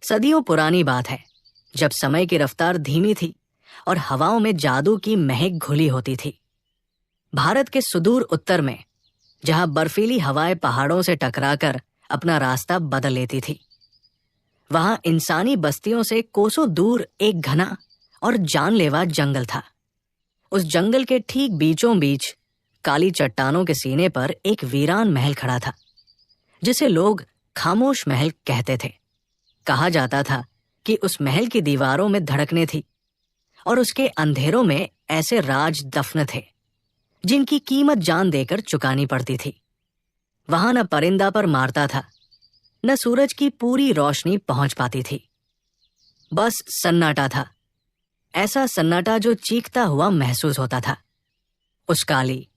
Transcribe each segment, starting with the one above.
सदियों पुरानी बात है, जब समय की रफ्तार धीमी थी और हवाओं में जादू की महक घुली होती थी। भारत के सुदूर उत्तर में, जहां बर्फीली हवाएं पहाड़ों से टकराकर अपना रास्ता बदल लेती थी, वहां इंसानी बस्तियों से कोसों दूर एक घना और जानलेवा जंगल था। उस जंगल के ठीक बीचों बीच काली चट्टानों के सीने पर एक वीरान महल खड़ा था, जिसे लोग खामोश महल कहते थे। कहा जाता था कि उस महल की दीवारों में धड़कनें थी और उसके अंधेरों में ऐसे राज दफन थे जिनकी कीमत जान देकर चुकानी पड़ती थी। वहां न परिंदा पर मारता था, न सूरज की पूरी रोशनी पहुंच पाती थी। बस सन्नाटा था, ऐसा सन्नाटा जो चीखता हुआ महसूस होता था। उस काली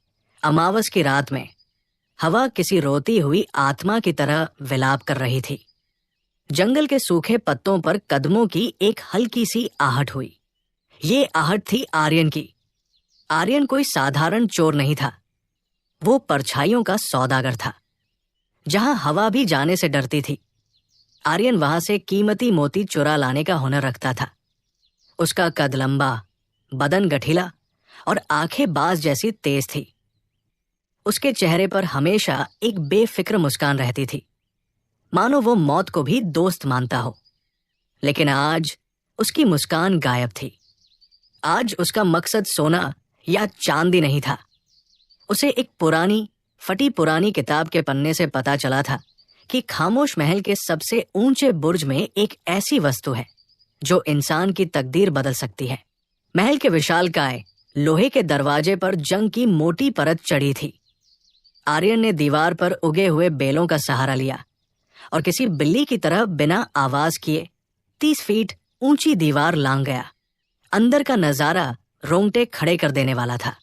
अमावस की रात में हवा किसी रोती हुई आत्मा की तरह विलाप कर रही थी। जंगल के सूखे पत्तों पर कदमों की एक हल्की सी आहट हुई। ये आहट थी आर्यन की। आर्यन कोई साधारण चोर नहीं था, वो परछाइयों का सौदागर था। जहां हवा भी जाने से डरती थी, आर्यन वहां से कीमती मोती चुरा लाने का हुनर रखता था। उसका कद लंबा, बदन गठीला और आंखें बाज जैसी तेज थी। उसके चेहरे पर हमेशा एक बेफिक्र मुस्कान रहती थी, मानो वो मौत को भी दोस्त मानता हो। लेकिन आज उसकी मुस्कान गायब थी। आज उसका मकसद सोना या चांदी नहीं था। उसे एक फटी पुरानी किताब के पन्ने से पता चला था कि खामोश महल के सबसे ऊंचे बुर्ज में एक ऐसी वस्तु है जो इंसान की तकदीर बदल सकती है। महल के विशालकाय लोहे के दरवाजे पर जंग की मोटी परत चढ़ी थी। आर्यन ने दीवार पर उगे हुए बेलों का सहारा लिया और किसी बिल्ली की तरह बिना आवाज किए 30 फीट ऊंची दीवार लांघ गया। अंदर का नजारा रोंगटे खड़े कर देने वाला था।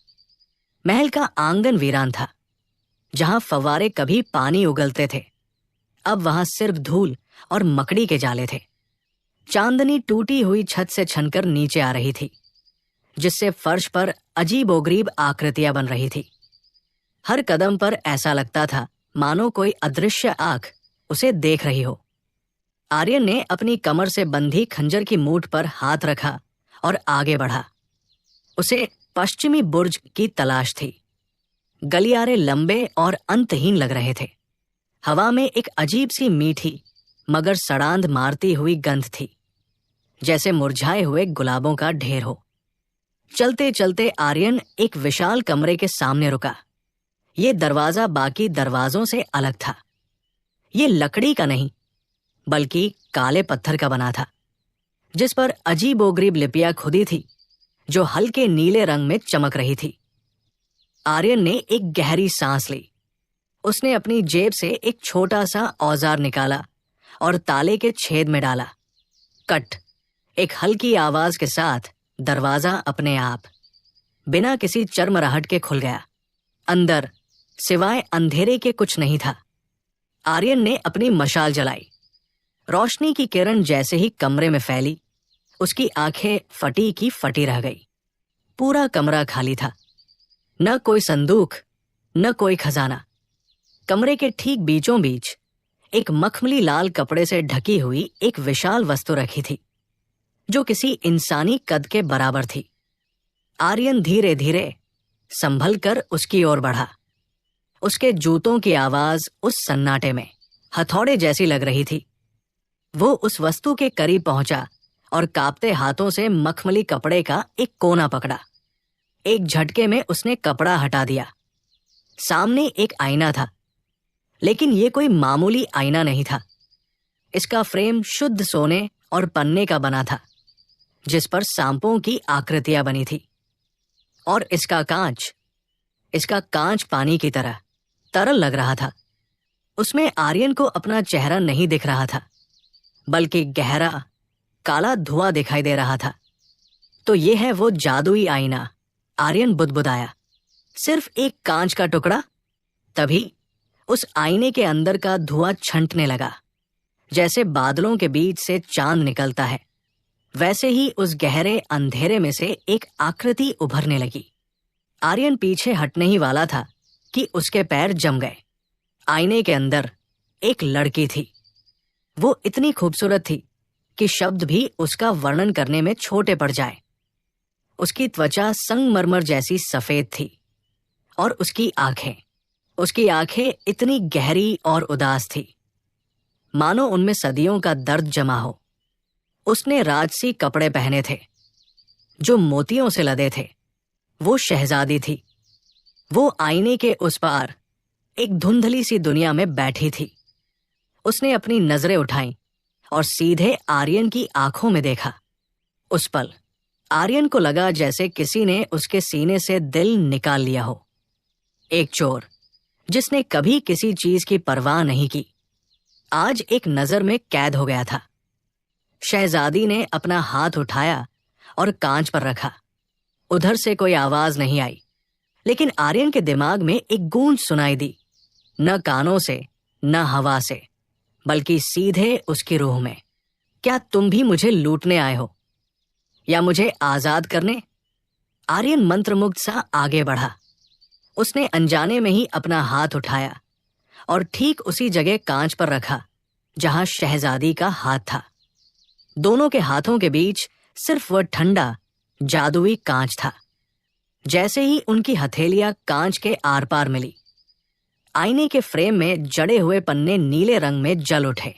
महल का आंगन वीरान था। जहां फव्वारे कभी पानी उगलते थे, अब वहां सिर्फ धूल और मकड़ी के जाले थे। चांदनी टूटी हुई छत से छनकर नीचे आ रही थी, जिससे फर्श पर अजीबोगरीब आकृतियां बन रही थी। हर कदम पर ऐसा लगता था मानो कोई अदृश्य आंख उसे देख रही हो। आर्यन ने अपनी कमर से बंधी खंजर की मूठ पर हाथ रखा और आगे बढ़ा। उसे पश्चिमी बुर्ज की तलाश थी। गलियारे लंबे और अंतहीन लग रहे थे। हवा में एक अजीब सी मीठी मगर सड़ांध मारती हुई गंध थी, जैसे मुरझाए हुए गुलाबों का ढेर हो। चलते चलते आर्यन एक विशाल कमरे के सामने रुका। ये दरवाजा बाकी दरवाजों से अलग था। ये लकड़ी का नहीं, बल्कि काले पत्थर का बना था, जिस पर अजीबोगरीब लिपियां खुदी थी जो हल्के नीले रंग में चमक रही थी। आर्यन ने एक गहरी सांस ली। उसने अपनी जेब से एक छोटा सा औजार निकाला और ताले के छेद में डाला। कट! एक हल्की आवाज के साथ दरवाजा अपने आप, बिना किसी चरमराहट के खुल गया। अंदर सिवाय अंधेरे के कुछ नहीं था। आर्यन ने अपनी मशाल जलाई। रोशनी की किरण जैसे ही कमरे में फैली, उसकी आंखें फटी की फटी रह गई। पूरा कमरा खाली था। न कोई संदूक, न कोई खजाना। कमरे के ठीक बीचों बीच एक मखमली लाल कपड़े से ढकी हुई एक विशाल वस्तु रखी थी, जो किसी इंसानी कद के बराबर थी। आर्यन धीरे धीरे संभल कर उसकी ओर बढ़ा। उसके जूतों की आवाज उस सन्नाटे में हथौड़े जैसी लग रही थी। वो उस वस्तु के करीब पहुंचा और कांपते हाथों से मखमली कपड़े का एक कोना पकड़ा। एक झटके में उसने कपड़ा हटा दिया। सामने एक आईना था, लेकिन ये कोई मामूली आईना नहीं था। इसका फ्रेम शुद्ध सोने और पन्ने का बना था, जिस पर सांपों की आकृतियां बनी थी। और इसका कांच पानी की तरह तरल लग रहा था। उसमें आर्यन को अपना चेहरा नहीं दिख रहा था, बल्कि गहरा काला धुआं दिखाई दे रहा था। तो ये है वो जादुई आईना, आर्यन बुदबुदाया। सिर्फ एक कांच का टुकड़ा। तभी उस आईने के अंदर का धुआं छंटने लगा। जैसे बादलों के बीच से चांद निकलता है, वैसे ही उस गहरे अंधेरे में से एक आकृति उभरने लगी। आर्यन पीछे हटने ही वाला था कि उसके पैर जम गए। आईने के अंदर एक लड़की थी। वो इतनी खूबसूरत थी कि शब्द भी उसका वर्णन करने में छोटे पड़ जाए। उसकी त्वचा संगमरमर जैसी सफेद थी और उसकी आंखें इतनी गहरी और उदास थी, मानो उनमें सदियों का दर्द जमा हो। उसने राजसी कपड़े पहने थे जो मोतियों से लदे थे। वो शहजादी थी। वो आईने के उस पार एक धुंधली सी दुनिया में बैठी थी। उसने अपनी नजरें उठाईं और सीधे आर्यन की आंखों में देखा। उस पल आर्यन को लगा जैसे किसी ने उसके सीने से दिल निकाल लिया हो। एक चोर जिसने कभी किसी चीज की परवाह नहीं की, आज एक नजर में कैद हो गया था। शहजादी ने अपना हाथ उठाया और कांच पर रखा। उधर से कोई आवाज नहीं आई, लेकिन आर्यन के दिमाग में एक गूंज सुनाई दी, न कानों से न हवा से, बल्कि सीधे उसकी रूह में। क्या तुम भी मुझे लूटने आए हो या मुझे आजाद करने? आर्यन मंत्रमुग्ध सा आगे बढ़ा। उसने अनजाने में ही अपना हाथ उठाया और ठीक उसी जगह कांच पर रखा जहां शहजादी का हाथ था। दोनों के हाथों के बीच सिर्फ वह ठंडा जादुई कांच था। जैसे ही उनकी हथेलियां कांच के आर पार मिली, आईने के फ्रेम में जड़े हुए पन्ने नीले रंग में जल उठे।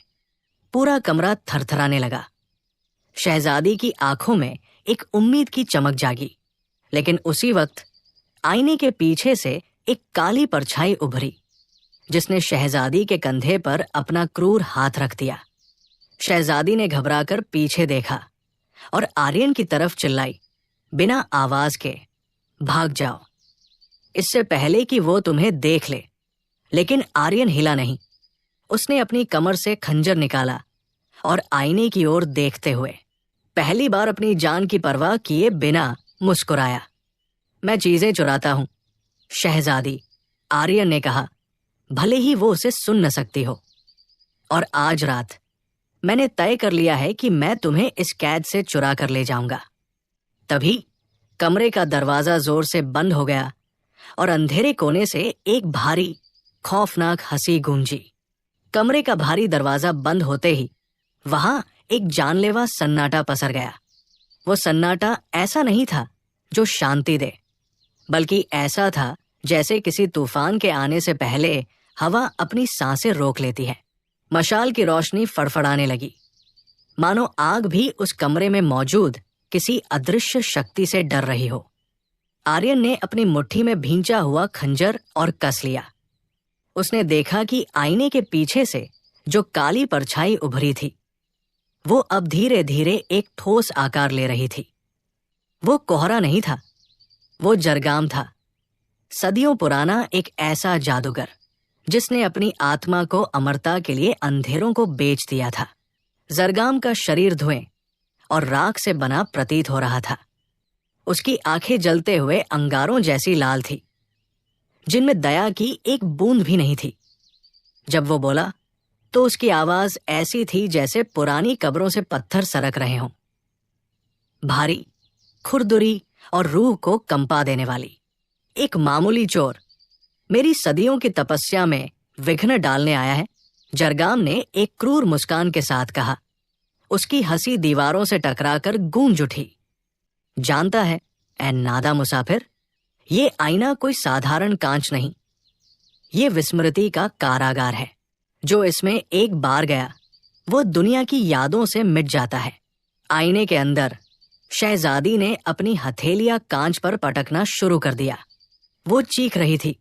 पूरा कमरा थरथराने लगा। शहजादी की आंखों में एक उम्मीद की चमक जागी, लेकिन उसी वक्त आईने के पीछे से एक काली परछाई उभरी, जिसने शहजादी के कंधे पर अपना क्रूर हाथ रख दिया। शहजादी ने घबराकर पीछे देखा और आर्यन की तरफ चिल्लाई, बिना आवाज के, भाग जाओ, इससे पहले कि वो तुम्हें देख ले। लेकिन आर्यन हिला नहीं। उसने अपनी कमर से खंजर निकाला और आईने की ओर देखते हुए पहली बार अपनी जान की परवाह किए बिना मुस्कुराया। मैं चीजें चुराता हूं, शहजादी, आर्यन ने कहा, भले ही वो उसे सुन न सकती हो। और आज रात मैंने तय कर लिया है कि मैं तुम्हें इस कैद से चुरा कर ले जाऊंगा। तभी कमरे का दरवाजा जोर से बंद हो गया और अंधेरे कोने से एक भारी खौफनाक हंसी गूंजी। कमरे का भारी दरवाजा बंद होते ही वहां एक जानलेवा सन्नाटा पसर गया। वो सन्नाटा ऐसा नहीं था जो शांति दे, बल्कि ऐसा था जैसे किसी तूफान के आने से पहले हवा अपनी सांसें रोक लेती है। मशाल की रोशनी फड़फड़ाने लगी, मानो आग भी उस कमरे में मौजूद किसी अदृश्य शक्ति से डर रही हो। आर्यन ने अपनी मुट्ठी में भींचा हुआ खंजर और कस लिया। उसने देखा कि आईने के पीछे से जो काली परछाई उभरी थी, वो अब धीरे धीरे एक ठोस आकार ले रही थी। वो कोहरा नहीं था, वो जरगाम था, सदियों पुराना एक ऐसा जादूगर जिसने अपनी आत्मा को अमरता के लिए अंधेरों को बेच दिया था। जरगाम का शरीर धुएं और राख से बना प्रतीत हो रहा था। उसकी आंखें जलते हुए अंगारों जैसी लाल थी, जिनमें दया की एक बूंद भी नहीं थी। जब वो बोला तो उसकी आवाज ऐसी थी जैसे पुरानी कब्रों से पत्थर सरक रहे हों, भारी, खुरदुरी और रूह को कंपा देने वाली। एक मामूली चोर मेरी सदियों की तपस्या में विघ्न डालने आया है, जरगाम ने एक क्रूर मुस्कान के साथ कहा। उसकी हंसी दीवारों से टकराकर गूंज उठी। जानता है ऐ नादा मुसाफिर, ये आईना कोई साधारण कांच नहीं, ये विस्मृति का कारागार है। जो इसमें एक बार गया वो दुनिया की यादों से मिट जाता है। आईने के अंदर शहजादी ने अपनी हथेलियां कांच पर पटकना शुरू कर दिया। वो चीख रही थी,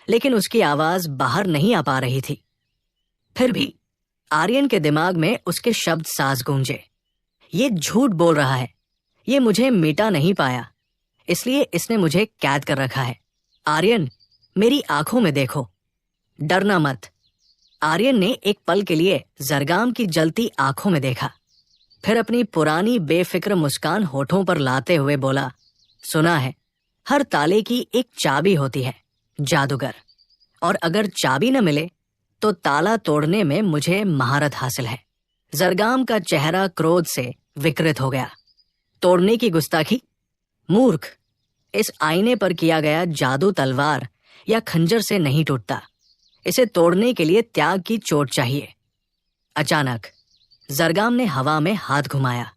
लेकिन उसकी आवाज बाहर नहीं आ पा रही थी। फिर भी आर्यन के दिमाग में उसके शब्द साज गूंजे। ये झूठ बोल रहा है, ये मुझे मिटा नहीं पाया, इसलिए इसने मुझे कैद कर रखा है। आर्यन, मेरी आंखों में देखो, डरना मत। आर्यन ने एक पल के लिए जरगाम की जलती आंखों में देखा, फिर अपनी पुरानी बेफिक्र मुस्कान होठों पर लाते हुए बोला, सुना है हर ताले की एक चाबी होती है, जादूगर, और अगर चाबी न मिले तो ताला तोड़ने में मुझे महारत हासिल है। जरगाम का चेहरा क्रोध से विकृत हो गया। तोड़ने की गुस्ताखी? मूर्ख, इस आईने पर किया गया जादू तलवार या खंजर से नहीं टूटता। इसे तोड़ने के लिए त्याग की चोट चाहिए। अचानक जरगाम ने हवा में हाथ घुमाया।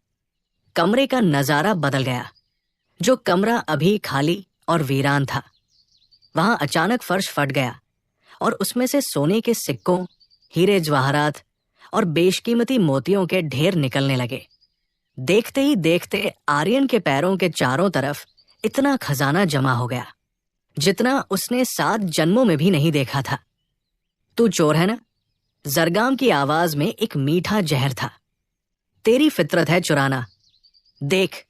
कमरे का नजारा बदल गया। जो कमरा अभी खाली और वीरान था, वहां अचानक फर्श फट गया और उसमें से सोने के सिक्कों, हीरे जवाहरात और बेशकीमती मोतियों के ढेर निकलने लगे। देखते ही देखते आर्यन के पैरों के चारों तरफ इतना खजाना जमा हो गया जितना उसने 7 जन्मों में भी नहीं देखा था। तू चोर है ना? जरगाम की आवाज में एक मीठा जहर था। तेरी फितरत है चुराना। देख,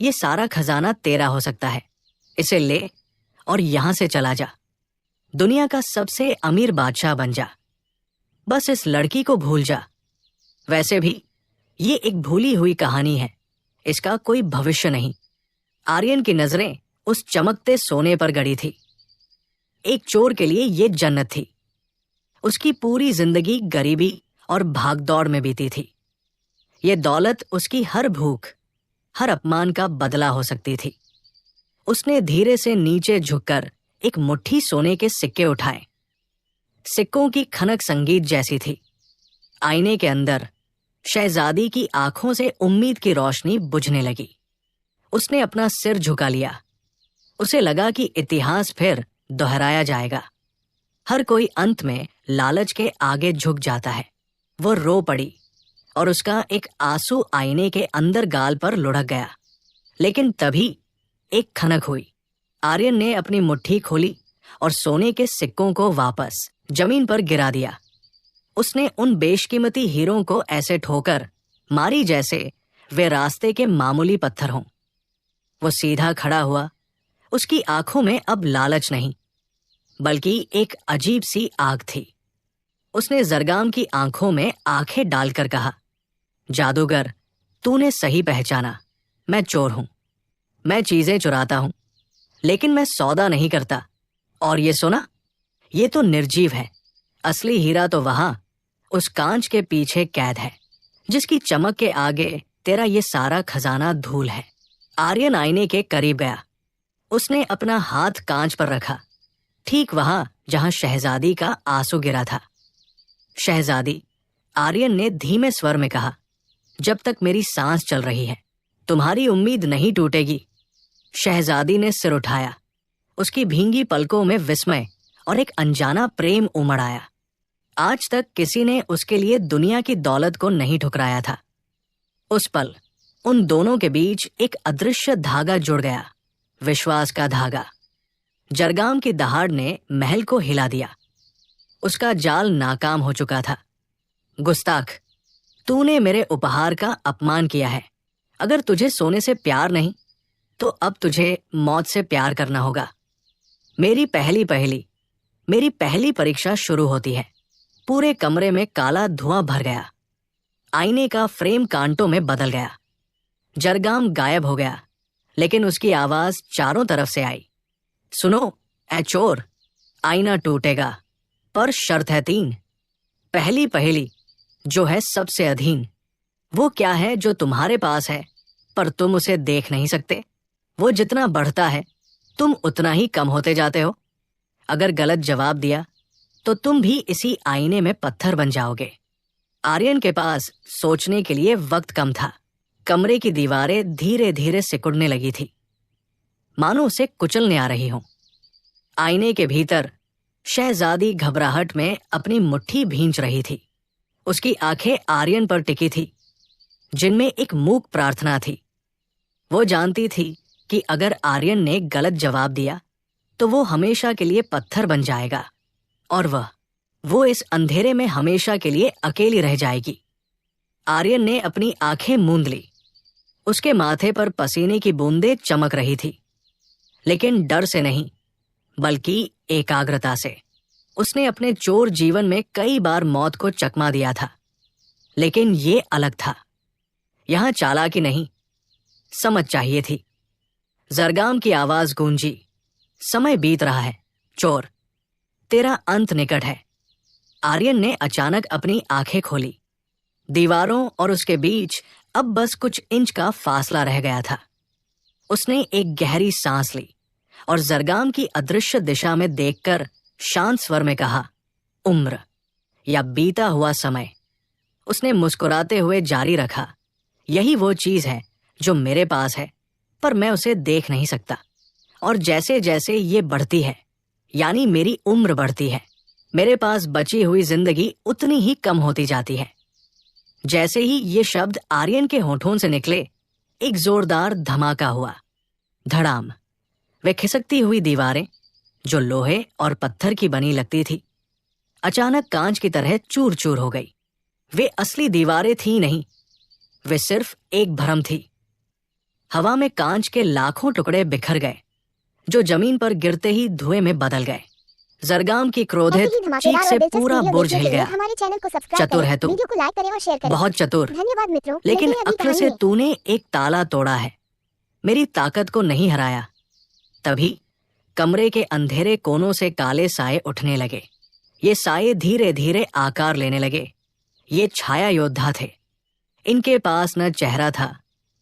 ये सारा खजाना तेरा हो सकता है। इसे ले और यहां से चला जा। दुनिया का सबसे अमीर बादशाह बन जा। बस इस लड़की को भूल जा। वैसे भी ये एक भूली हुई कहानी है, इसका कोई भविष्य नहीं। आर्यन की नजरें उस चमकते सोने पर गड़ी थी। एक चोर के लिए ये जन्नत थी। उसकी पूरी जिंदगी गरीबी और भागदौड़ में बीती थी। ये दौलत उसकी हर भूख, हर अपमान का बदला हो सकती थी। उसने धीरे से नीचे झुककर एक मुट्ठी सोने के सिक्के उठाए। सिक्कों की खनक संगीत जैसी थी। आईने के अंदर शहजादी की आंखों से उम्मीद की रोशनी बुझने लगी। उसने अपना सिर झुका लिया। उसे लगा कि इतिहास फिर दोहराया जाएगा। हर कोई अंत में लालच के आगे झुक जाता है। वो रो पड़ी और उसका एक आंसू आईने के अंदर गाल पर लुढ़क गया। लेकिन तभी एक खनक हुई। आर्यन ने अपनी मुट्ठी खोली और सोने के सिक्कों को वापस जमीन पर गिरा दिया। उसने उन बेशकीमती हीरों को ऐसे ठोकर मारी जैसे वे रास्ते के मामूली पत्थर हों। वो सीधा खड़ा हुआ। उसकी आंखों में अब लालच नहीं, बल्कि एक अजीब सी आग थी। उसने जरगाम की आंखों में आंखें डालकर कहा, जादूगर, तूने सही पहचाना। मैं चोर हूं। मैं चीजें चुराता हूं, लेकिन मैं सौदा नहीं करता। और ये सुना, ये तो निर्जीव है। असली हीरा तो वहां उस कांच के पीछे कैद है, जिसकी चमक के आगे तेरा ये सारा खजाना धूल है। आर्यन आईने के करीब गया। उसने अपना हाथ कांच पर रखा, ठीक वहां जहां शहजादी का आंसू गिरा था। शहजादी, आर्यन ने धीमे स्वर में कहा, जब तक मेरी सांस चल रही है तुम्हारी उम्मीद नहीं टूटेगी। शहजादी ने सिर उठाया। उसकी भींगी पलकों में विस्मय और एक अनजाना प्रेम उमड़ आया। आज तक किसी ने उसके लिए दुनिया की दौलत को नहीं ठुकराया था। उस पल उन दोनों के बीच एक अदृश्य धागा जुड़ गया, विश्वास का धागा। जरगाम की दहाड़ ने महल को हिला दिया। उसका जाल नाकाम हो चुका था। गुस्ताख, तूने मेरे उपहार का अपमान किया है। अगर तुझे सोने से प्यार नहीं, तो अब तुझे मौत से प्यार करना होगा। मेरी पहली परीक्षा शुरू होती है। पूरे कमरे में काला धुआं भर गया। आईने का फ्रेम कांटों में बदल गया। जरगाम गायब हो गया, लेकिन उसकी आवाज चारों तरफ से आई, सुनो ऐ चोर, आईना टूटेगा, पर शर्त है 3। पहली जो है सबसे अधीन। वो क्या है जो तुम्हारे पास है पर तुम उसे देख नहीं सकते? वो जितना बढ़ता है तुम उतना ही कम होते जाते हो। अगर गलत जवाब दिया तो तुम भी इसी आईने में पत्थर बन जाओगे। आर्यन के पास सोचने के लिए वक्त कम था। कमरे की दीवारें धीरे धीरे सिकुड़ने लगी थी, मानो उसे कुचलने आ रही हों। आईने के भीतर शहजादी घबराहट में अपनी मुट्ठी भींच रही थी। उसकी आंखें आर्यन पर टिकी थी, जिनमें एक मूक प्रार्थना थी। वो जानती थी कि अगर आर्यन ने गलत जवाब दिया तो वो हमेशा के लिए पत्थर बन जाएगा और वो इस अंधेरे में हमेशा के लिए अकेली रह जाएगी। आर्यन ने अपनी आंखें मूंद ली। उसके माथे पर पसीने की बूंदें चमक रही थी, लेकिन डर से नहीं, बल्कि एकाग्रता से। उसने अपने चोर जीवन में कई बार मौत को चकमा दिया था, लेकिन ये अलग था। यहां चालाकी नहीं, समझ चाहिए थी। जरगाम की आवाज गूंजी, समय बीत रहा है चोर, तेरा अंत निकट है। आर्यन ने अचानक अपनी आंखें खोली। दीवारों और उसके बीच अब बस कुछ इंच का फासला रह गया था। उसने एक गहरी सांस ली और जरगाम की अदृश्य दिशा में देखकर शांत स्वर में कहा, उम्र या बीता हुआ समय। उसने मुस्कुराते हुए जारी रखा, यही वो चीज है जो मेरे पास है, पर मैं उसे देख नहीं सकता। और जैसे जैसे ये बढ़ती है, यानी मेरी उम्र बढ़ती है, मेरे पास बची हुई जिंदगी उतनी ही कम होती जाती है। जैसे ही ये शब्द आर्यन के होठों से निकले, एक जोरदार धमाका हुआ। धड़ाम। वे खिसकती हुई दीवारें, जो लोहे और पत्थर की बनी लगती थी, अचानक कांच की तरह चूर चूर हो गई। वे असली दीवारें थी नहीं, वे सिर्फ एक भ्रम थी। हवा में कांच के लाखों टुकड़े बिखर गए, जो जमीन पर गिरते ही धुएं में बदल गए। जरगाम की क्रोधित चीख से पूरा बुर्ज हिल गया। चतुर है तू, बहुत चतुर। धन्यवाद मित्रों। लेकिन अक्ल से तूने एक ताला तोड़ा है, मेरी ताकत को नहीं हराया। तभी कमरे के अंधेरे कोनों से काले साए उठने लगे। ये साए धीरे धीरे आकार लेने लगे। ये छाया योद्धा थे। इनके पास न चेहरा था,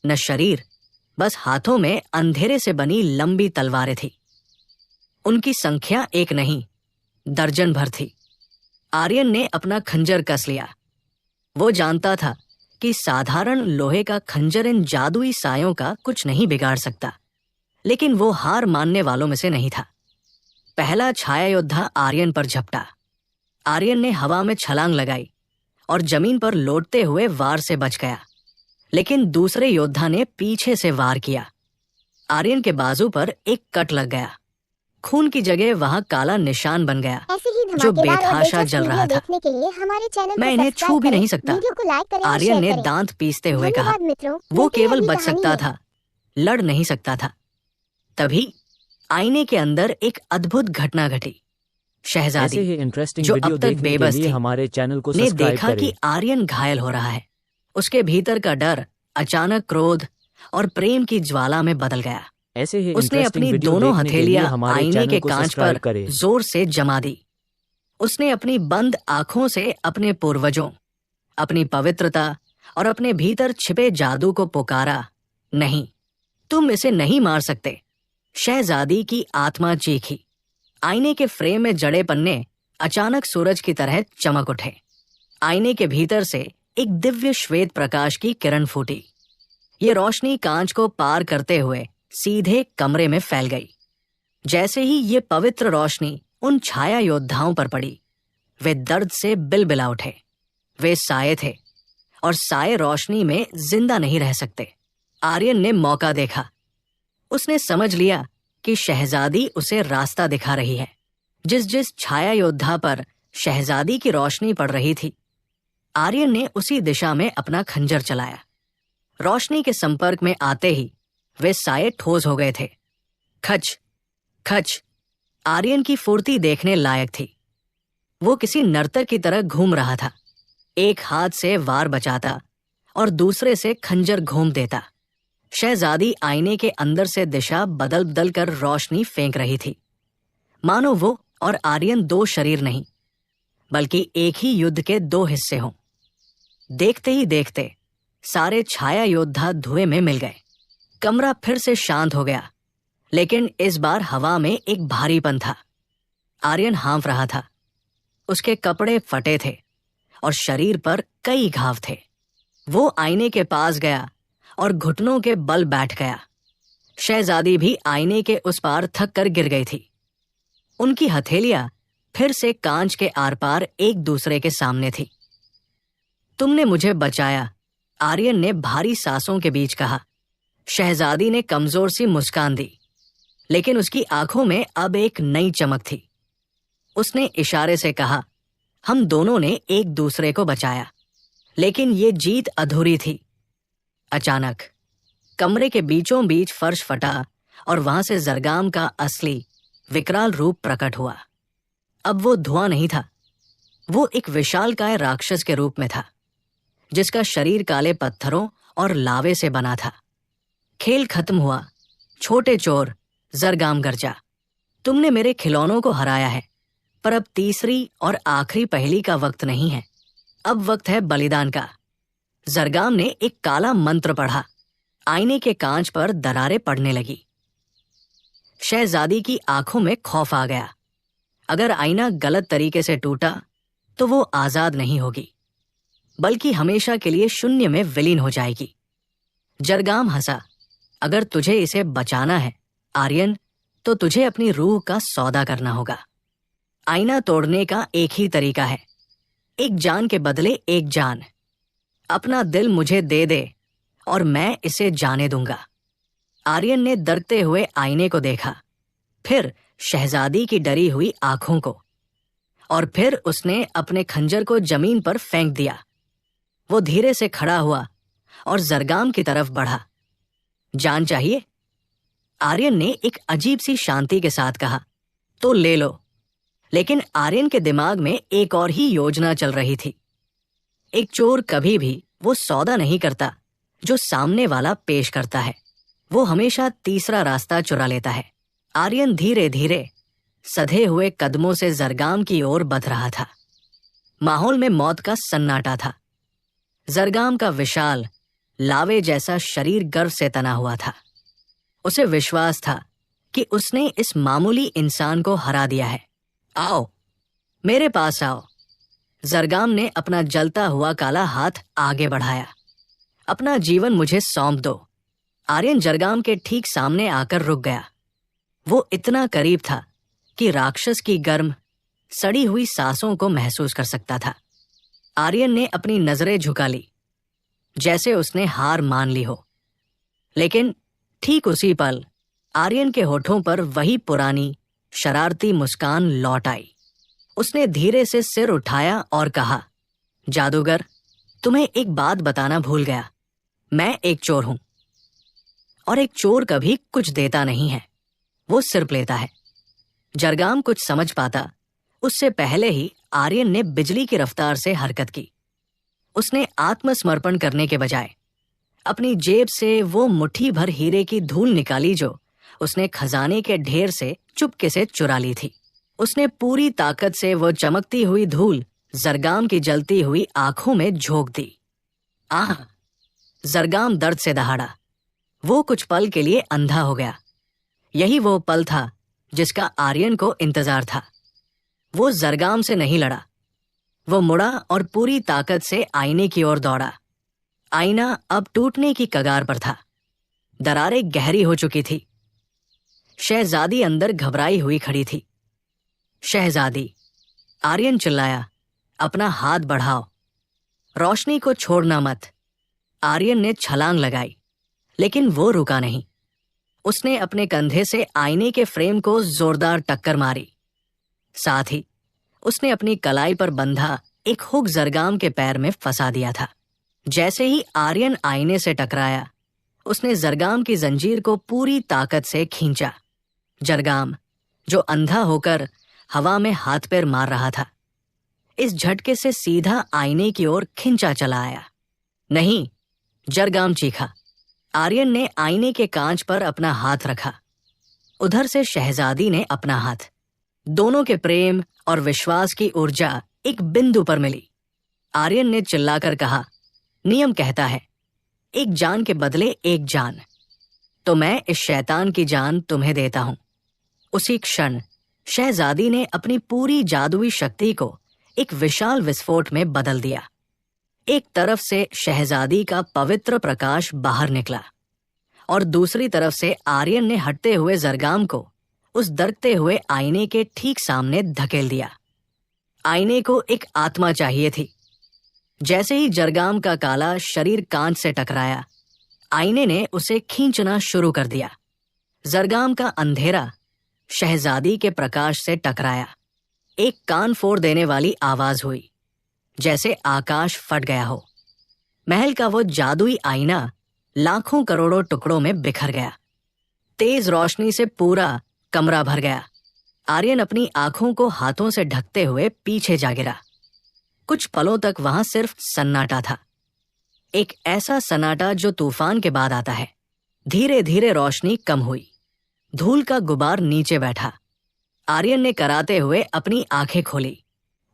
न शरीर, बस हाथों में अंधेरे से बनी लंबी तलवारें थी। उनकी संख्या एक नहीं, दर्जन भर थी। आर्यन ने अपना खंजर कस लिया। वो जानता था कि साधारण लोहे का खंजर इन जादुई सायों का कुछ नहीं बिगाड़ सकता, लेकिन वो हार मानने वालों में से नहीं था। पहला छाया योद्धा आर्यन पर झपटा। आर्यन ने हवा में छलांग लगाई और जमीन पर लौटते हुए वार से बच गया, लेकिन दूसरे योद्धा ने पीछे से वार किया। आर्यन के बाजू पर एक कट लग गया। खून की जगह वहां काला निशान बन गया, जो बेतहाशा जल रहा था। मैं इन्हें छू भी नहीं सकता, आर्यन ने दांत पीसते हुए कहा। वो केवल बच सकता था, लड़ नहीं सकता था। तभी आईने के अंदर एक अद्भुत घटना घटी। शहजादी, जो अब तक बेबस थी, हमारे चैनल को ने देखा कि आर्यन घायल हो रहा है। उसके भीतर का डर अचानक क्रोध और प्रेम की ज्वाला में बदल गया। ऐसे ही उसने अपनी दोनों हथेलियां आईने के कांच पर जोर से जमा दी। उसने अपनी बंद आंखों से अपने पूर्वजों, अपनी पवित्रता और अपने भीतर छिपे जादू को पुकारा। नहीं, तुम इसे नहीं मार सकते। शहजादी की आत्मा चीखी। आईने के फ्रेम में जड़े पन्ने अचानक सूरज की तरह चमक उठे। आईने के भीतर से एक दिव्य श्वेत प्रकाश की किरण फूटी। ये रोशनी कांच को पार करते हुए सीधे कमरे में फैल गई। जैसे ही ये पवित्र रोशनी उन छाया योद्धाओं पर पड़ी, वे दर्द से बिलबिला उठे। वे साए थे, और साए रोशनी में जिंदा नहीं रह सकते। आर्यन ने मौका देखा। उसने समझ लिया कि शहजादी उसे रास्ता दिखा रही है। जिस जिस छाया योद्धा पर शहजादी की रोशनी पड़ रही थी, आर्यन ने उसी दिशा में अपना खंजर चलाया। रोशनी के संपर्क में आते ही वे साए ठोस हो गए थे। खच खच। आर्यन की फुर्ती देखने लायक थी। वो किसी नर्तक की तरह घूम रहा था। एक हाथ से वार बचाता और दूसरे से खंजर घूम देता। शहजादी आईने के अंदर से दिशा बदल बदल कर रोशनी फेंक रही थी, मानो वो और आर्यन दो शरीर नहीं, बल्कि एक ही युद्ध के दो हिस्से हों। देखते ही देखते सारे छाया योद्धा धुएं में मिल गए। कमरा फिर से शांत हो गया, लेकिन इस बार हवा में एक भारीपन था। आर्यन हाँफ रहा था। उसके कपड़े फटे थे और शरीर पर कई घाव थे। वो आईने के पास गया और घुटनों के बल बैठ गया। शहजादी भी आईने के उस पार थक कर गिर गई थी। उनकी हथेलियां फिर से कांच के आर पार एक दूसरे के सामने थी। तुमने मुझे बचाया, आर्यन ने भारी सांसों के बीच कहा। शहजादी ने कमजोर सी मुस्कान दी, लेकिन उसकी आंखों में अब एक नई चमक थी। उसने इशारे से कहा, हम दोनों ने एक दूसरे को बचाया, लेकिन ये जीत अधूरी थी। अचानक कमरे के बीचों बीच फर्श फटा और वहां से जरगाम का असली विकराल रूप प्रकट हुआ। अब वो धुआं नहीं था, वो एक विशालकाय राक्षस के रूप में था, जिसका शरीर काले पत्थरों और लावे से बना था। खेल खत्म हुआ, छोटे चोर, जरगाम गर्जा। तुमने मेरे खिलौनों को हराया है, पर अब तीसरी और आखिरी पहेली का वक्त नहीं है। अब वक्त है बलिदान का। जरगाम ने एक काला मंत्र पढ़ा। आईने के कांच पर दरारें पड़ने लगी। शहजादी की आंखों में खौफ आ गया। अगर आईना गलत तरीके से टूटा तो वो आजाद नहीं होगी। बल्कि हमेशा के लिए शून्य में विलीन हो जाएगी। जरगाम हंसा। अगर तुझे इसे बचाना है आर्यन, तो तुझे अपनी रूह का सौदा करना होगा। आईना तोड़ने का एक ही तरीका है, एक जान के बदले एक जान। अपना दिल मुझे दे दे और मैं इसे जाने दूंगा। आर्यन ने डरते हुए आईने को देखा, फिर शहजादी की डरी हुई आंखों को, और फिर उसने अपने खंजर को जमीन पर फेंक दिया। वो धीरे से खड़ा हुआ और जरगाम की तरफ बढ़ा। जान चाहिए? आर्यन ने एक अजीब सी शांति के साथ कहा। तो ले लो। लेकिन आर्यन के दिमाग में एक और ही योजना चल रही थी। एक चोर कभी भी वो सौदा नहीं करता जो सामने वाला पेश करता है, वो हमेशा तीसरा रास्ता चुरा लेता है। आर्यन धीरे धीरे सधे हुए कदमों से जरगाम की ओर बढ़ रहा था। माहौल में मौत का सन्नाटा था। जरगाम का विशाल लावे जैसा शरीर गर्व से तना हुआ था। उसे विश्वास था कि उसने इस मामूली इंसान को हरा दिया है। आओ, मेरे पास आओ। जरगाम ने अपना जलता हुआ काला हाथ आगे बढ़ाया। अपना जीवन मुझे सौंप दो। आर्यन जरगाम के ठीक सामने आकर रुक गया। वो इतना करीब था कि राक्षस की गर्म सड़ी हुई सांसों को महसूस कर सकता था। आर्यन ने अपनी नजरें झुका ली, जैसे उसने हार मान ली हो। लेकिन ठीक उसी पल आर्यन के होठों पर वही पुरानी शरारती मुस्कान लौट आई। उसने धीरे से सिर उठाया और कहा, जादूगर, तुम्हें एक बात बताना भूल गया। मैं एक चोर हूं, और एक चोर कभी कुछ देता नहीं है, वो सिर्फ लेता है। जरगाम कुछ समझ पाता उससे पहले ही आर्यन ने बिजली की रफ्तार से हरकत की। उसने आत्मसमर्पण करने के बजाय अपनी जेब से वो मुट्ठी भर हीरे की धूल निकाली जो उसने खजाने के ढेर से चुपके से चुरा ली थी। उसने पूरी ताकत से वो चमकती हुई धूल जरगाम की जलती हुई आंखों में झोंक दी। आह! जरगाम दर्द से दहाड़ा। वो कुछ पल के लिए अंधा हो गया। यही वो पल था जिसका आर्यन को इंतजार था। वो जरगाम से नहीं लड़ा। वो मुड़ा और पूरी ताकत से आईने की ओर दौड़ा। आईना अब टूटने की कगार पर था। दरारें गहरी हो चुकी थी। शहजादी अंदर घबराई हुई खड़ी थी। शहजादी! आर्यन चिल्लाया, अपना हाथ बढ़ाओ। रोशनी को छोड़ना मत। आर्यन ने छलांग लगाई, लेकिन वो रुका नहीं। उसने अपने कंधे से आईने के फ्रेम को जोरदार टक्कर मारी। साथ ही उसने अपनी कलाई पर बंधा एक हुक जरगाम के पैर में फंसा दिया था। जैसे ही आर्यन आईने से टकराया, उसने जरगाम की जंजीर को पूरी ताकत से खींचा। जरगाम, जो अंधा होकर हवा में हाथ पैर मार रहा था, इस झटके से सीधा आईने की ओर खिंचा चला आया। नहीं! जरगाम चीखा। आर्यन ने आईने के कांच पर अपना हाथ रखा। उधर से शहजादी ने अपना हाथ। दोनों के प्रेम और विश्वास की ऊर्जा एक बिंदु पर मिली। आर्यन ने चिल्लाकर कहा, नियम कहता है, एक जान के बदले एक जान। तो मैं इस शैतान की जान तुम्हें देता हूं। उसी क्षण शहजादी ने अपनी पूरी जादुई शक्ति को एक विशाल विस्फोट में बदल दिया। एक तरफ से शहजादी का पवित्र प्रकाश बाहर निकला और दूसरी तरफ से आर्यन ने हटते हुए जरगाम को उस दरकते हुए आईने के ठीक सामने धकेल दिया। आईने को एक आत्मा चाहिए थी। जैसे ही जरगाम का काला शरीर कांच से टकराया, आईने ने उसे खींचना शुरू कर दिया। जरगाम का अंधेरा शहजादी के प्रकाश से टकराया। एक कान फोड़ देने वाली आवाज हुई, जैसे आकाश फट गया हो। महल का वो जादुई आईना लाखों करोड़ों टुकड़ों में बिखर गया। तेज रोशनी से पूरा कमरा भर गया। आर्यन अपनी आंखों को हाथों से ढकते हुए पीछे जा गिरा। कुछ पलों तक वहां सिर्फ सन्नाटा था। एक ऐसा सन्नाटा जो तूफान के बाद आता है। धीरे धीरे रोशनी कम हुई। धूल का गुबार नीचे बैठा। आर्यन ने कराते हुए अपनी आंखें खोली।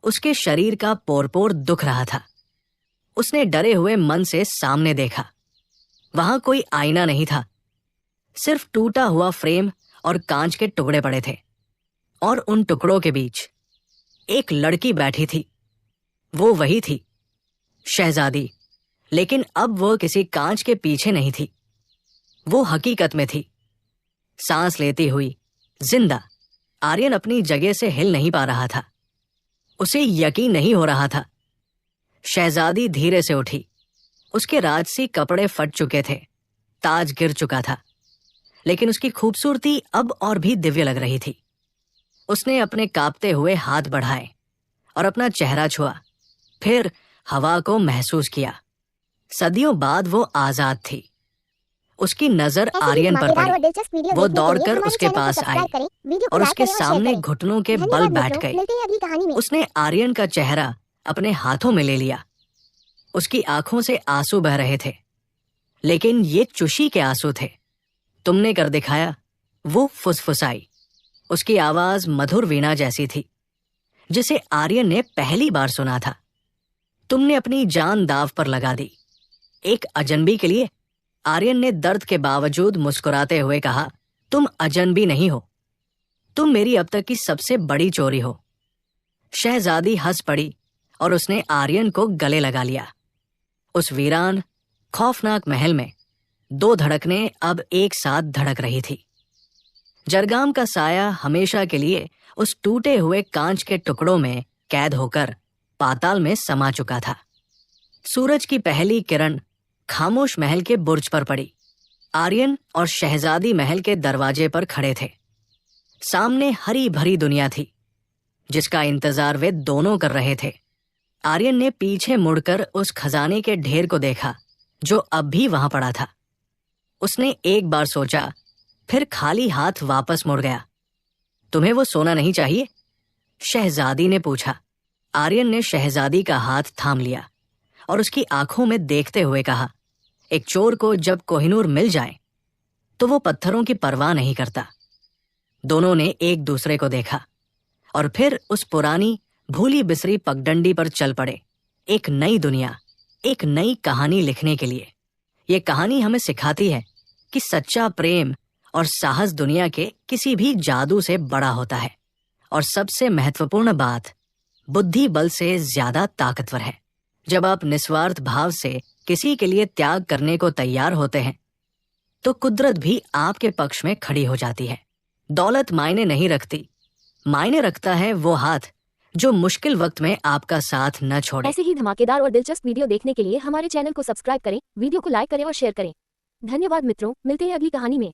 उसके शरीर का पोर-पोर दुख रहा था। उसने डरे हुए मन से सामने देखा। वहां कोई आईना नहीं था, सिर्फ टूटा हुआ फ्रेम और कांच के टुकड़े पड़े थे। और उन टुकड़ों के बीच एक लड़की बैठी थी। वो वही थी शहजादी, लेकिन अब वो किसी कांच के पीछे नहीं थी, वो हकीकत में थी। सांस लेती हुई, जिंदा, आर्यन अपनी जगह से हिल नहीं पा रहा था। उसे यकीन नहीं हो रहा था। शहजादी धीरे से उठी। उसके राजसी कपड़े फट चुके थे, ताज गिर चुका था, लेकिन उसकी खूबसूरती अब और भी दिव्य लग रही थी। उसने अपने कांपते हुए हाथ बढ़ाए और अपना चेहरा छुआ, फिर हवा को महसूस किया। सदियों बाद वो आजाद थी। उसकी नजर आर्यन पर पड़ी। वो दौड़कर उसके पास आई और उसके सामने घुटनों के बल बैठ गई। उसने आर्यन का चेहरा अपने हाथों में ले लिया। उसकी आंखों से आंसू बह रहे थे, लेकिन ये चुशी के आंसू थे। तुमने कर दिखाया, वो फुसफुसाई। उसकी आवाज मधुर वीणा जैसी थी, जिसे आर्यन ने पहली बार सुना था। तुमने अपनी जान दांव पर लगा दी, एक अजनबी के लिए। आर्यन ने दर्द के बावजूद मुस्कुराते हुए कहा, तुम अजनबी नहीं हो, तुम मेरी अब तक की सबसे बड़ी चोरी हो। शहजादी हंस पड़ी और उसने आर्यन को गले लगा लिया। उस वीरान, खौफनाक महल में दो धड़कनें अब एक साथ धड़क रही थी। जरगाम का साया हमेशा के लिए उस टूटे हुए कांच के टुकड़ों में कैद होकर पाताल में समा चुका था। सूरज की पहली किरण खामोश महल के बुर्ज पर पड़ी। आर्यन और शहजादी महल के दरवाजे पर खड़े थे। सामने हरी भरी दुनिया थी, जिसका इंतजार वे दोनों कर रहे थे। आर्यन ने पीछे मुड़कर उस खजाने के ढेर को देखा, जो अब भी वहां पड़ा था। उसने एक बार सोचा, फिर खाली हाथ वापस मुड़ गया। तुम्हें वो सोना नहीं चाहिए? शहजादी ने पूछा। आर्यन ने शहजादी का हाथ थाम लिया और उसकी आंखों में देखते हुए कहा, एक चोर को जब कोहिनूर मिल जाए तो वो पत्थरों की परवाह नहीं करता। दोनों ने एक दूसरे को देखा और फिर उस पुरानी भूली बिसरी पगडंडी पर चल पड़े, एक नई दुनिया, एक नई कहानी लिखने के लिए। ये कहानी हमें सिखाती है कि सच्चा प्रेम और साहस दुनिया के किसी भी जादू से बड़ा होता है, और सबसे महत्वपूर्ण बात, बुद्धि बल से ज्यादा ताकतवर है। जब आप निस्वार्थ भाव से किसी के लिए त्याग करने को तैयार होते हैं, तो कुदरत भी आपके पक्ष में खड़ी हो जाती है। दौलत मायने नहीं रखती, मायने रखता है वो हाथ जो मुश्किल वक्त में आपका साथ न छोड़े। ऐसे ही धमाकेदार और दिलचस्प वीडियो देखने के लिए हमारे चैनल को सब्सक्राइब करें, वीडियो को लाइक करें और शेयर करें। धन्यवाद मित्रों, मिलते हैं अगली कहानी में।